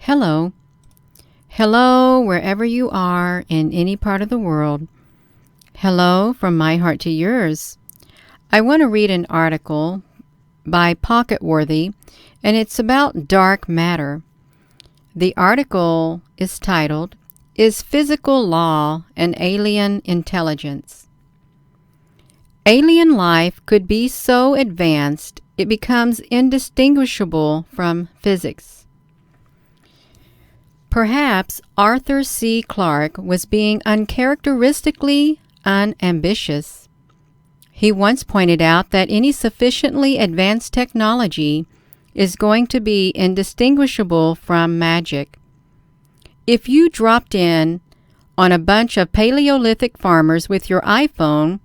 Hello. Hello, wherever you are in any part of the world. Hello from my heart to yours. I want to read an article by Pocketworthy, and it's about dark matter. The article is titled, "Is Physical Law an Alien Intelligence?" Alien life could be so advanced it becomes indistinguishable from physics. Perhaps Arthur C. Clarke was being uncharacteristically unambitious. He once pointed out that any sufficiently advanced technology is going to be indistinguishable from magic. If you dropped in on a bunch of Paleolithic farmers with your iPhone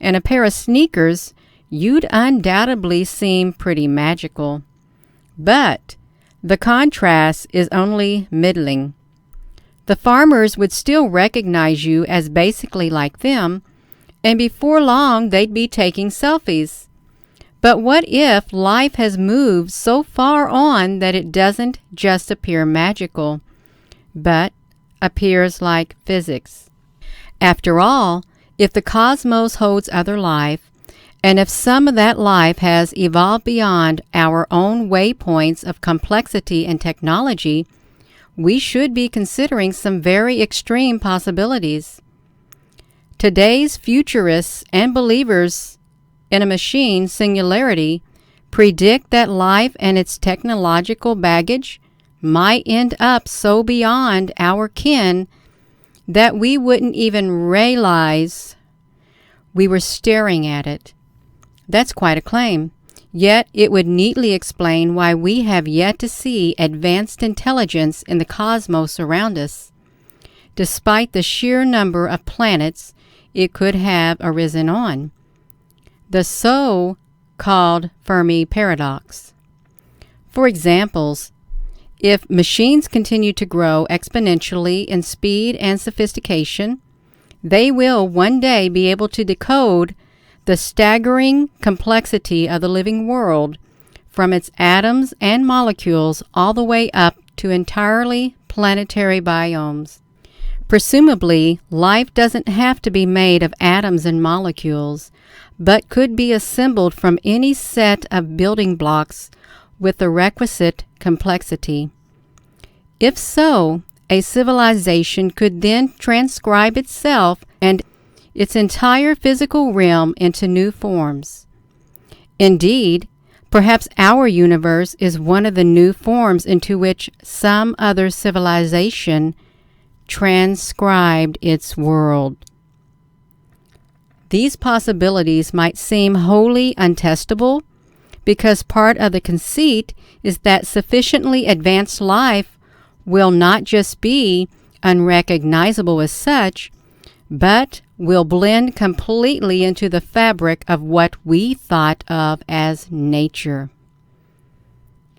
and a pair of sneakers, you'd undoubtedly seem pretty magical. But the contrast is only middling. The farmers would still recognize you as basically like them, and before long they'd be taking selfies. But what if life has moved so far on that it doesn't just appear magical, but appears like physics? After all, if the cosmos holds other life, and if some of that life has evolved beyond our own waypoints of complexity and technology, we should be considering some very extreme possibilities. Today's futurists and believers in a machine singularity predict that life and its technological baggage might end up so beyond our ken that we wouldn't even realize we were staring at it. That's quite a claim, yet it would neatly explain why we have yet to see advanced intelligence in the cosmos around us, despite the sheer number of planets it could have arisen on. The so-called Fermi paradox. For examples, if machines continue to grow exponentially in speed and sophistication, they will one day be able to decode the staggering complexity of the living world, from its atoms and molecules all the way up to entirely planetary biomes. Presumably, life doesn't have to be made of atoms and molecules, but could be assembled from any set of building blocks with the requisite complexity. If so, a civilization could then transcribe itself and its entire physical realm into new forms. Indeed, perhaps our universe is one of the new forms into which some other civilization transcribed its world. These possibilities might seem wholly untestable because part of the conceit is that sufficiently advanced life will not just be unrecognizable as such, but will blend completely into the fabric of what we thought of as nature.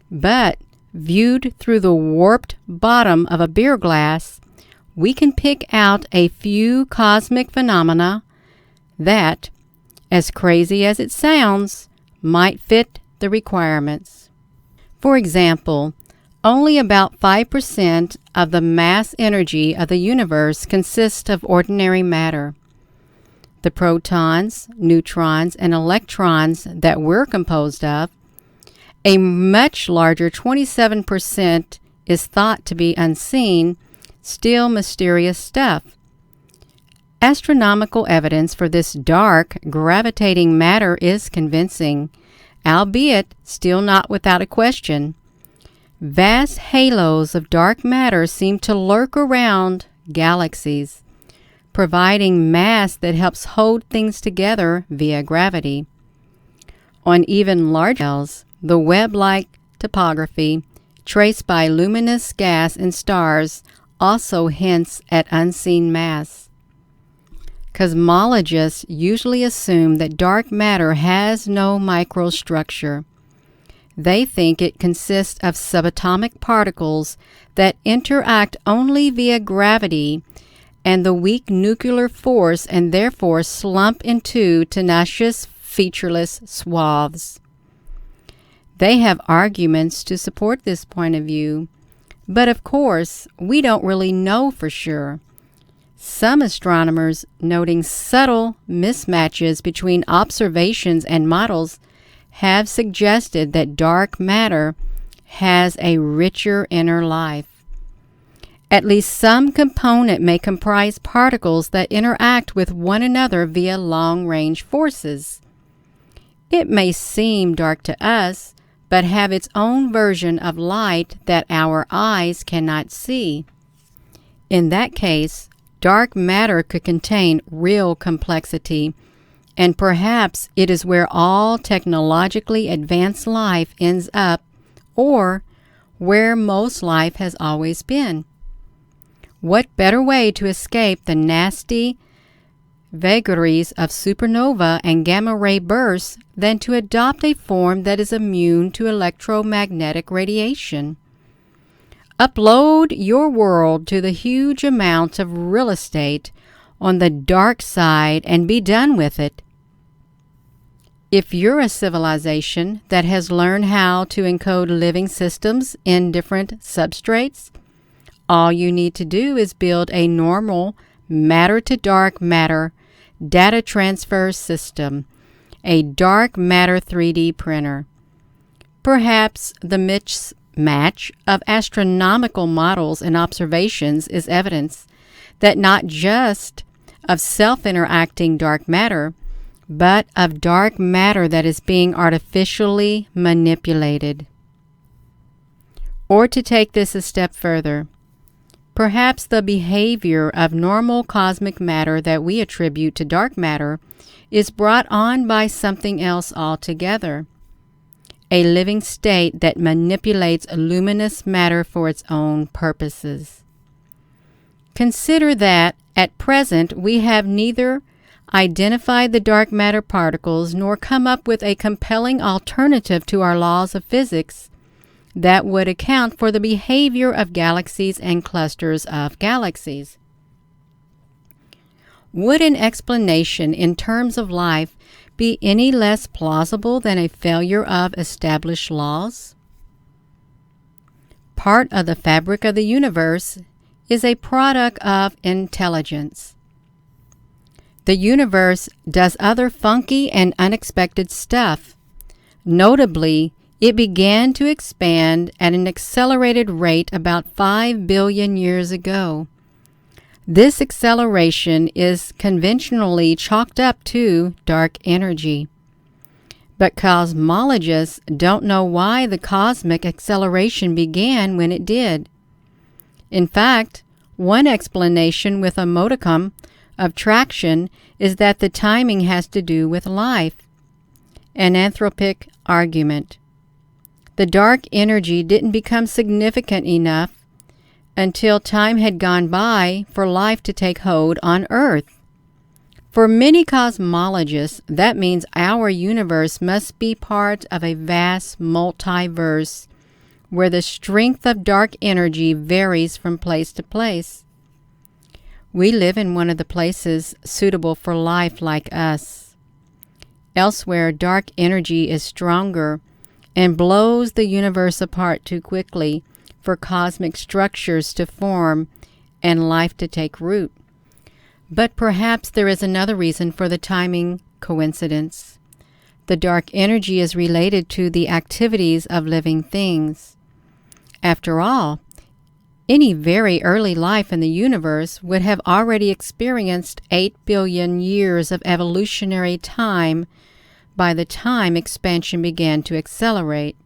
But viewed through the warped bottom of a beer glass, we can pick out a few cosmic phenomena that, as crazy as it sounds, might fit the requirements. For example, only about 5% of the mass energy of the universe consists of ordinary matter. The protons, neutrons, and electrons that we're composed of, a much larger 27% is thought to be unseen, still mysterious stuff. Astronomical evidence for this dark, gravitating matter is convincing, albeit still not without a question. Vast halos of dark matter seem to lurk around galaxies, providing mass that helps hold things together via gravity. On even larger scales, the web-like topography traced by luminous gas and stars also hints at unseen mass. Cosmologists usually assume that dark matter has no microstructure. They think it consists of subatomic particles that interact only via gravity and the weak nuclear force, and therefore slump into tenacious, featureless swaths. They have arguments to support this point of view. But of course, we don't really know for sure. Some astronomers, noting subtle mismatches between observations and models, have suggested that dark matter has a richer inner life. At least some component may comprise particles that interact with one another via long-range forces. It may seem dark to us, but have its own version of light that our eyes cannot see. In that case, dark matter could contain real complexity, and perhaps it is where all technologically advanced life ends up, or where most life has always been. What better way to escape the nasty vagaries of supernova and gamma-ray bursts than to adopt a form that is immune to electromagnetic radiation? Upload your world to the huge amounts of real estate on the dark side and be done with it. If you're a civilization that has learned how to encode living systems in different substrates, all you need to do is build a normal matter-to-dark matter data transfer system, a dark matter 3D printer. Perhaps the mismatch of astronomical models and observations is evidence that not just of self-interacting dark matter, but of dark matter that is being artificially manipulated. Or to take this a step further, perhaps the behavior of normal cosmic matter that we attribute to dark matter is brought on by something else altogether, a living state that manipulates luminous matter for its own purposes. Consider that, at present, we have neither identified the dark matter particles nor come up with a compelling alternative to our laws of physics that would account for the behavior of galaxies and clusters of galaxies. Would an explanation in terms of life be any less plausible than a failure of established laws? Part of the fabric of the universe is a product of intelligence. The universe does other funky and unexpected stuff. Notably, it began to expand at an accelerated rate about 5 billion years ago. This acceleration is conventionally chalked up to dark energy. But cosmologists don't know why the cosmic acceleration began when it did. In fact, one explanation with a modicum of traction is that the timing has to do with life, an anthropic argument. The dark energy didn't become significant enough until time had gone by for life to take hold on Earth. For many cosmologists, that means our universe must be part of a vast multiverse where the strength of dark energy varies from place to place. We live in one of the places suitable for life like us. Elsewhere, dark energy is stronger and blows the universe apart too quickly for cosmic structures to form and life to take root. But perhaps there is another reason for the timing coincidence. The dark energy is related to the activities of living things. After all, any very early life in the universe would have already experienced 8 billion years of evolutionary time by the time expansion began to accelerate.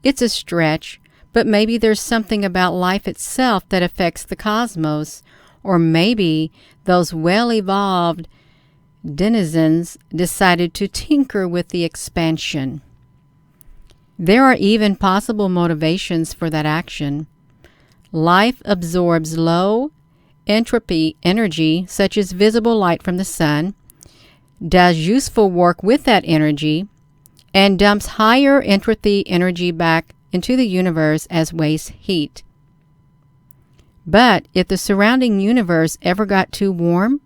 It's a stretch, but maybe there's something about life itself that affects the cosmos, or maybe those well-evolved denizens decided to tinker with the expansion. There are even possible motivations for that action. Life absorbs low entropy energy, such as visible light from the sun, does useful work with that energy, and dumps higher entropy energy back into the universe as waste heat. But if the surrounding universe ever got too warm,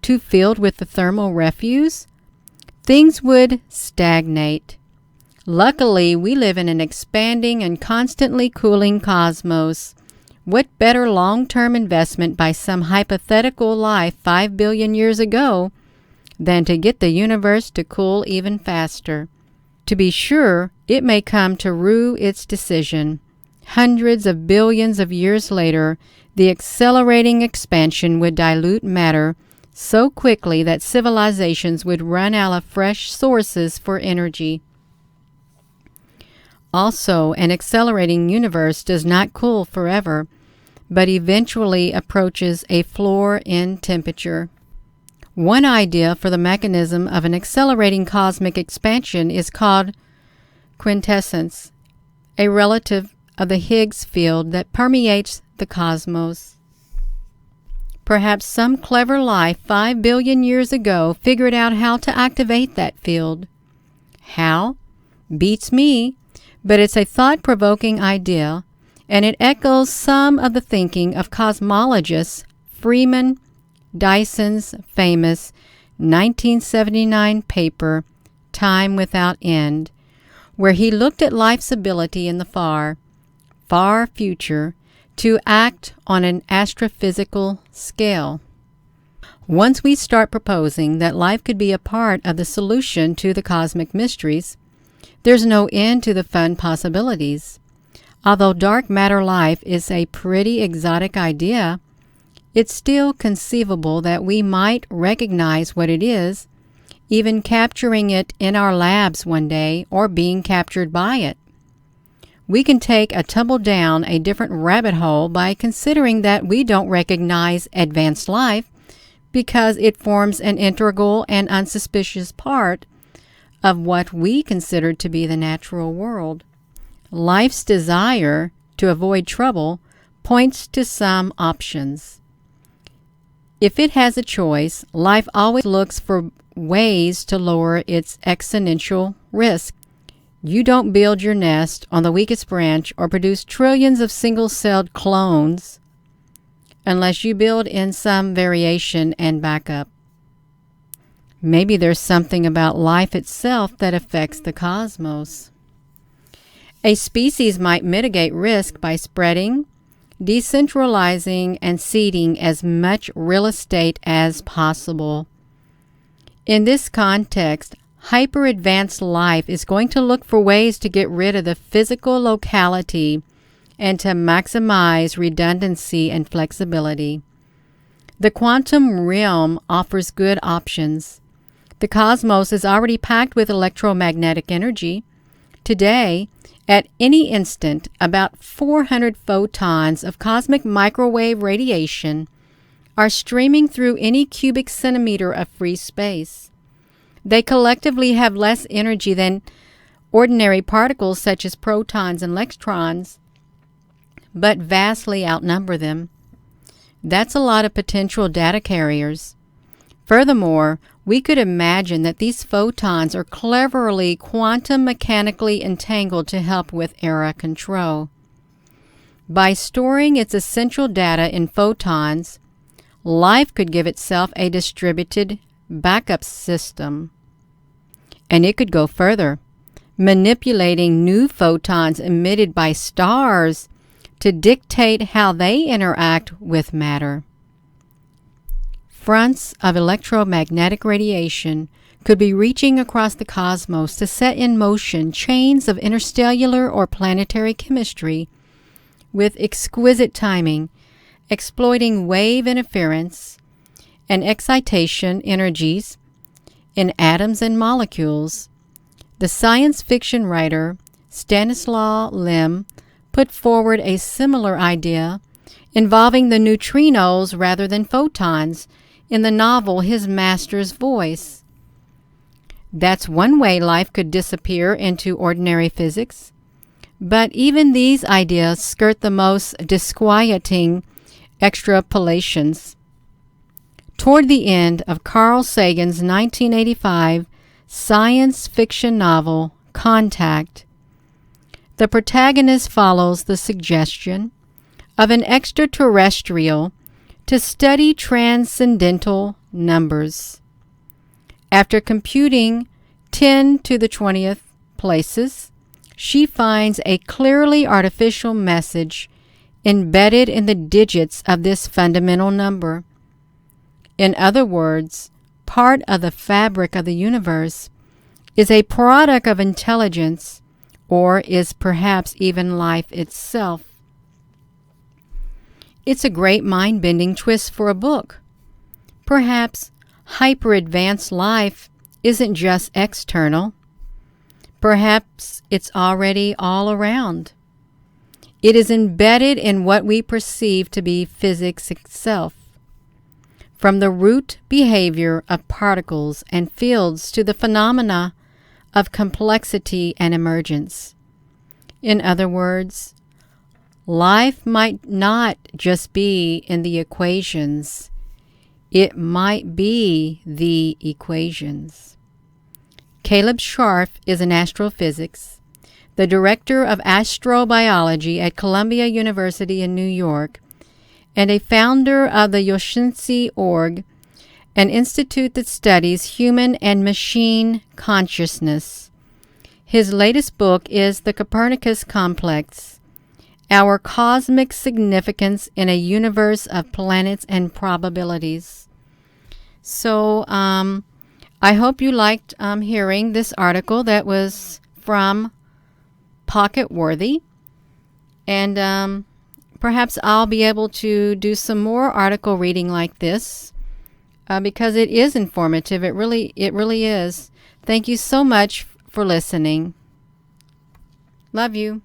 too filled with the thermal refuse, things would stagnate. Luckily, we live in an expanding and constantly cooling cosmos. What better long-term investment by some hypothetical life 5 billion years ago than to get the universe to cool even faster? To be sure, it may come to rue its decision. Hundreds of billions of years later, the accelerating expansion would dilute matter so quickly that civilizations would run out of fresh sources for energy. Also, an accelerating universe does not cool forever, but eventually approaches a floor in temperature. One idea for the mechanism of an accelerating cosmic expansion is called quintessence, a relative of the Higgs field that permeates the cosmos. Perhaps some clever life 5 billion years ago figured out how to activate that field. How? Beats me, but it's a thought-provoking idea, and it echoes some of the thinking of cosmologist Freeman Dyson's famous 1979 paper, Time Without End, where he looked at life's ability in the far, far future to act on an astrophysical scale. Once we start proposing that life could be a part of the solution to the cosmic mysteries, there's no end to the fun possibilities. Although dark matter life is a pretty exotic idea, it's still conceivable that we might recognize what it is, even capturing it in our labs one day or being captured by it. We can take a tumble down a different rabbit hole by considering that we don't recognize advanced life because it forms an integral and unsuspicious part of what we consider to be the natural world. Life's desire to avoid trouble points to some options. If it has a choice, life always looks for ways to lower its exponential risk. You don't build your nest on the weakest branch or produce trillions of single-celled clones unless you build in some variation and backup. Maybe there's something about life itself that affects the cosmos. A species might mitigate risk by spreading, decentralizing, and seeding as much real estate as possible. In this context, hyper-advanced life is going to look for ways to get rid of the physical locality and to maximize redundancy and flexibility. The quantum realm offers good options. The cosmos is already packed with electromagnetic energy. Today, at any instant, about 400 photons of cosmic microwave radiation are streaming through any cubic centimeter of free space. They collectively have less energy than ordinary particles such as protons and electrons, but vastly outnumber them. That's a lot of potential data carriers. Furthermore, we could imagine that these photons are cleverly quantum mechanically entangled to help with error control. By storing its essential data in photons, life could give itself a distributed backup system. And it could go further, manipulating new photons emitted by stars to dictate how they interact with matter. Fronts of electromagnetic radiation could be reaching across the cosmos to set in motion chains of interstellar or planetary chemistry with exquisite timing, exploiting wave interference and excitation energies in atoms and molecules. The science fiction writer Stanislaw Lem put forward a similar idea involving the neutrinos rather than photons in the novel His Master's Voice. That's one way life could disappear into ordinary physics. But even these ideas skirt the most disquieting extrapolations. Toward the end of Carl Sagan's 1985 science fiction novel Contact, the protagonist follows the suggestion of an extraterrestrial to study transcendental numbers. After computing 10 to the 20th places, she finds a clearly artificial message embedded in the digits of this fundamental number. In other words, part of the fabric of the universe is a product of intelligence, or is perhaps even life itself. It's a great mind-bending twist for a book. Perhaps hyper-advanced life isn't just external. Perhaps it's already all around. It is embedded in what we perceive to be physics itself. From the root behavior of particles and fields to the phenomena of complexity and emergence. In other words, life might not just be in the equations. It might be the equations. Caleb Scharf is an astrophysicist, the Director of Astrobiology at Columbia University in New York, and a founder of the Yoshinsi Org, an institute that studies human and machine consciousness. His latest book is The Copernicus Complex, Our Cosmic Significance in a Universe of Planets and Probabilities. So, I hope you liked hearing this article that was from Pocket Worthy. And perhaps I'll be able to do some more article reading like this because it is informative. It really is. Thank you so much for listening. Love you.